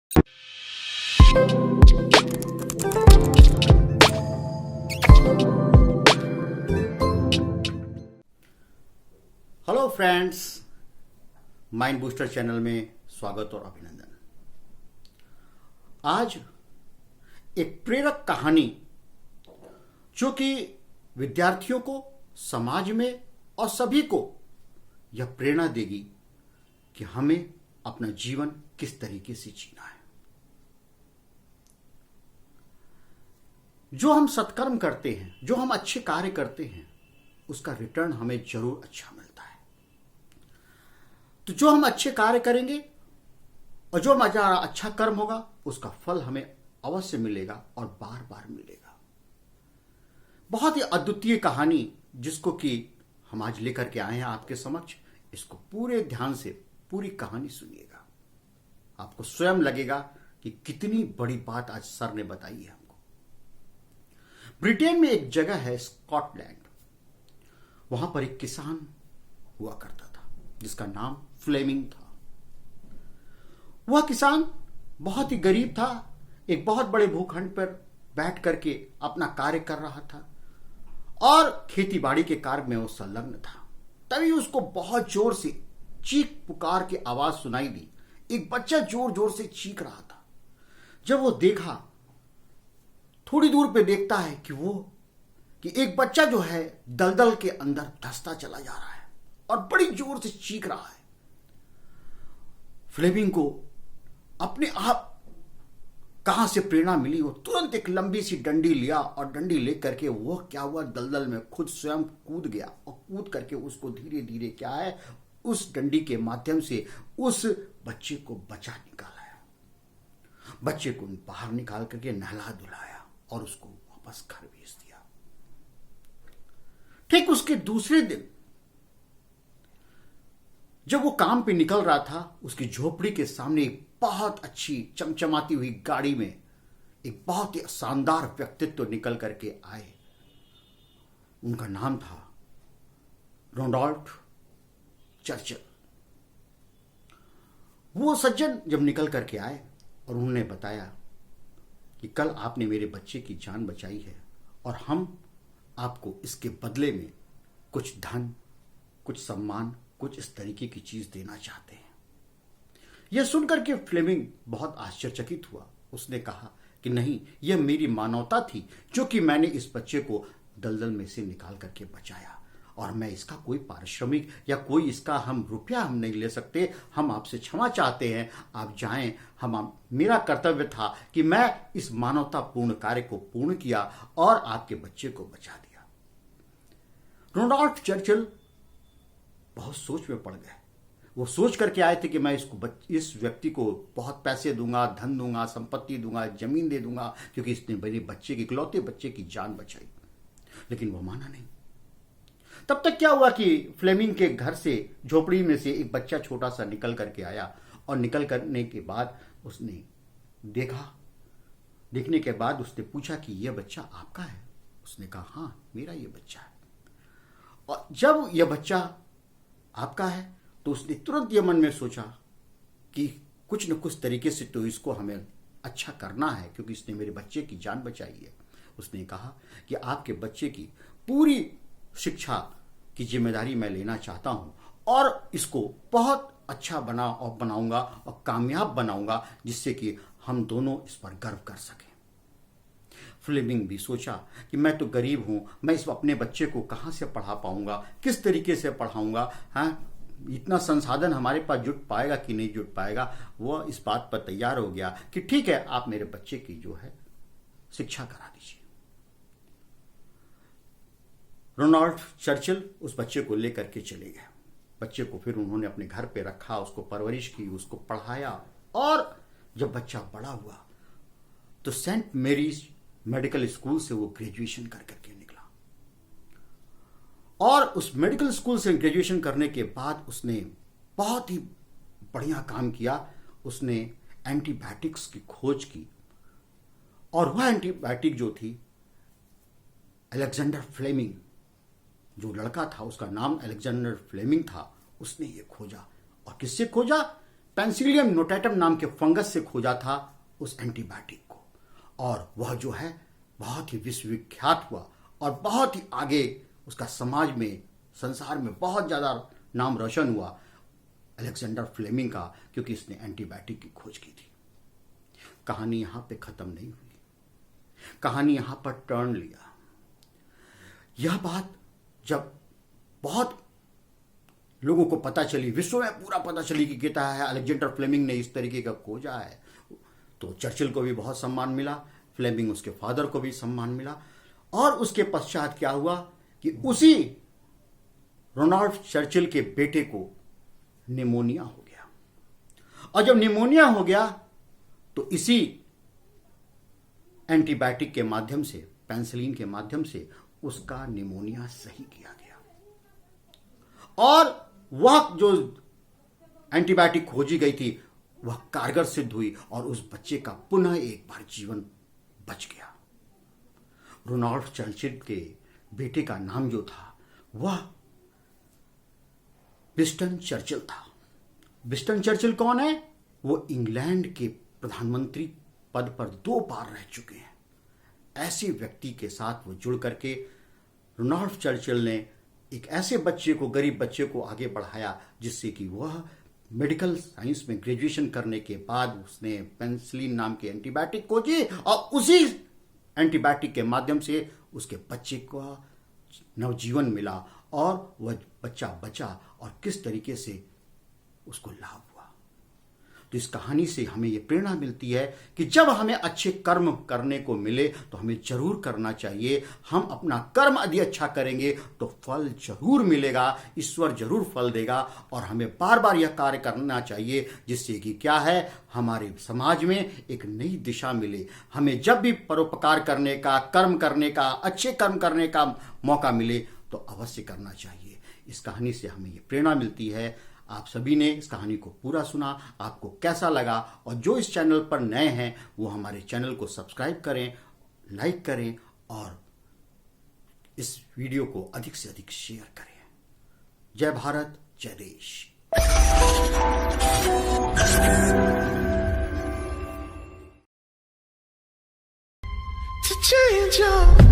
Hello friends, mind booster channel में स्वागत और अभिनंदन। आज एक प्रेरक कहानी जो कि विद्यार्थियों को, समाज में और सभी को यह प्रेरणा देगी कि हमें अपना जीवन किस तरीके से जीना है। जो हम सत्कर्म करते हैं, जो हम अच्छे कार्य करते हैं, उसका रिटर्न हमें जरूर अच्छा मिलता है। तो जो हम अच्छे कार्य करेंगे और जो हमारा अच्छा कर्म होगा, उसका फल हमें अवश्य मिलेगा और बार बार मिलेगा। बहुत ही अद्वितीय कहानी जिसको कि हम आज लेकर के आए हैं आपके समक्ष। इसको पूरे ध्यान से पूरी कहानी सुनिएगा, आपको स्वयं लगेगा कि कितनी बड़ी बात आज सर ने बताई है हमको। ब्रिटेन में एक जगह है स्कॉटलैंड। वहां पर एक किसान हुआ करता था जिसका नाम फ्लेमिंग था। वह किसान बहुत ही गरीब था, एक बहुत बड़े भूखंड पर बैठ करके अपना कार्य कर रहा था और खेती बाड़ी के कार्य में वो संलग्न था। तभी उसको बहुत जोर से चीख पुकार की आवाज सुनाई दी। एक बच्चा जोर जोर से चीख रहा था। जब वो देखा, थोड़ी दूर पे देखता है कि एक बच्चा जो है दलदल के अंदर धंसता चला जा रहा है और बड़ी जोर से चीख रहा है। फ्लेमिंग को अपने आप कहां से प्रेरणा मिली, वो तुरंत एक लंबी सी डंडी लिया और डंडी लेकर के वो क्या हुआ, दलदल में खुद स्वयं कूद गया और कूद करके उसको धीरे धीरे क्या है, उस डंडी के माध्यम से उस बच्चे को बचा निकाला। बच्चे को बाहर निकाल करके नहला धुलाया और उसको वापस घर भेज दिया। ठीक उसके दूसरे दिन जब वो काम पे निकल रहा था, उसकी झोपड़ी के सामने एक बहुत अच्छी चमचमाती हुई गाड़ी में एक बहुत ही शानदार व्यक्तित्व निकल करके आए। उनका नाम था रोनाल्ड चर्चिल। वो सज्जन जब निकल करके आए और उन्होंने बताया कि कल आपने मेरे बच्चे की जान बचाई है और हम आपको इसके बदले में कुछ धन, कुछ सम्मान, कुछ इस तरीके की चीज देना चाहते हैं। यह सुनकर के फ्लेमिंग बहुत आश्चर्यचकित हुआ। उसने कहा कि नहीं, यह मेरी मानवता थी जो कि मैंने इस बच्चे को दलदल में से निकाल करके बचाया और मैं इसका कोई पारिश्रमिक या कोई इसका हम रुपया हम नहीं ले सकते। हम आपसे क्षमा चाहते हैं, आप जाएं। मेरा कर्तव्य था कि मैं इस मानवतापूर्ण कार्य को पूर्ण किया और आपके बच्चे को बचा दिया। रोनाल्ड चर्चिल बहुत सोच में पड़ गए। वो सोच करके आए थे कि मैं इस व्यक्ति को बहुत पैसे दूंगा, धन दूंगा, संपत्ति दूंगा, जमीन दे दूंगा, क्योंकि इसने मेरे बच्चे की, इकलौते बच्चे की जान बचाई। लेकिन वो माना नहीं। तब तक क्या हुआ कि फ्लेमिंग के घर से, झोपड़ी में से एक बच्चा छोटा सा निकल करके आया और निकल करने के बाद उसने देखने के बाद उसने पूछा कि यह बच्चा आपका है? उसने कहा हाँ, मेरा ये बच्चा है। और जब यह बच्चा आपका है तो उसने तुरंत ये मन में सोचा कि कुछ न कुछ तरीके से तो इसको हमें अच्छा करना है, क्योंकि इसने मेरे बच्चे की जान बचाई है। उसने कहा कि आपके बच्चे की पूरी शिक्षा की जिम्मेदारी मैं लेना चाहता हूं और इसको बहुत अच्छा बनाऊंगा और कामयाब बनाऊंगा, जिससे कि हम दोनों इस पर गर्व कर सकें। फ्लेमिंग भी सोचा कि मैं तो गरीब हूं, मैं इस अपने बच्चे को कहां से पढ़ा पाऊंगा, किस तरीके से पढ़ाऊंगा, इतना संसाधन हमारे पास जुट पाएगा कि नहीं जुट पाएगा। वह इस बात पर तैयार हो गया कि ठीक है, आप मेरे बच्चे की जो है शिक्षा करा दीजिए। रोनाल्ड चर्चिल उस बच्चे को लेकर के चले गए। बच्चे को फिर उन्होंने अपने घर पे रखा, उसको परवरिश की, उसको पढ़ाया और जब बच्चा बड़ा हुआ तो सेंट मेरीज मेडिकल स्कूल से वो ग्रेजुएशन कर करके निकला। और उस मेडिकल स्कूल से ग्रेजुएशन करने के बाद उसने बहुत ही बढ़िया काम किया। उसने एंटीबायोटिक्स की खोज की और वह एंटीबायोटिक जो थी, अलेक्जेंडर फ्लेमिंग, जो लड़का था उसका नाम अलेक्जेंडर फ्लेमिंग था, उसने ये खोजा। और किससे खोजा? पेंसिलियम नोटाटम नाम के फंगस से खोजा था उस एंटीबायोटिक को, और वह जो है बहुत ही विश्वविख्यात हुआ और बहुत ही आगे उसका समाज में, संसार में बहुत ज्यादा नाम रोशन हुआ अलेक्जेंडर फ्लेमिंग का, क्योंकि इसने एंटीबायोटिक की खोज की थी। कहानी यहां पे खत्म नहीं हुई, कहानी यहां पर टर्न लिया। यह बात जब बहुत लोगों को पता चली, विश्व में पूरा पता चली कि कहता है अलेक्जेंडर फ्लेमिंग ने इस तरीके का खोजा है, तो चर्चिल को भी बहुत सम्मान मिला, फ्लेमिंग उसके फादर को भी सम्मान मिला। और उसके पश्चात क्या हुआ कि उसी रोनाल्ड चर्चिल के बेटे को निमोनिया हो गया, और जब निमोनिया हो गया तो इसी एंटीबायोटिक के माध्यम से, पेंसिलिन के माध्यम से उसका निमोनिया सही किया गया, और वह जो एंटीबायोटिक खोजी गई थी वह कारगर सिद्ध हुई, और उस बच्चे का पुनः एक बार जीवन बच गया। रोनाल्ड चर्चिल के बेटे का नाम जो था वह विंस्टन चर्चिल था। विंस्टन चर्चिल कौन है? वो इंग्लैंड के प्रधानमंत्री पद पर 2 बार रह चुके हैं। ऐसे व्यक्ति के साथ वो जुड़ करके रोनाल्ड चर्चिल ने एक ऐसे बच्चे को, गरीब बच्चे को आगे बढ़ाया, जिससे कि वह मेडिकल साइंस में ग्रेजुएशन करने के बाद उसने पेंसिलिन नाम की एंटीबायोटिक खोजी, और उसी एंटीबायोटिक के माध्यम से उसके बच्चे को नवजीवन मिला, और वह बच्चा बचा, और किस तरीके से उसको लाभ हुआ। तो इस कहानी से हमें यह प्रेरणा मिलती है कि जब हमें अच्छे कर्म करने को मिले तो हमें जरूर करना चाहिए। हम अपना कर्म यदि अच्छा करेंगे तो फल जरूर मिलेगा, ईश्वर जरूर फल देगा, और हमें बार बार यह कार्य करना चाहिए, जिससे कि क्या है, हमारे समाज में एक नई दिशा मिले। हमें जब भी परोपकार करने का, कर्म करने का, अच्छे कर्म करने का मौका मिले तो अवश्य करना चाहिए। इस कहानी से हमें ये प्रेरणा मिलती है। आप सभी ने इस कहानी को पूरा सुना, आपको कैसा लगा? और जो इस चैनल पर नए हैं वो हमारे चैनल को सब्सक्राइब करें, लाइक करें, और इस वीडियो को अधिक से अधिक शेयर करें। जय भारत, जय देश। To change your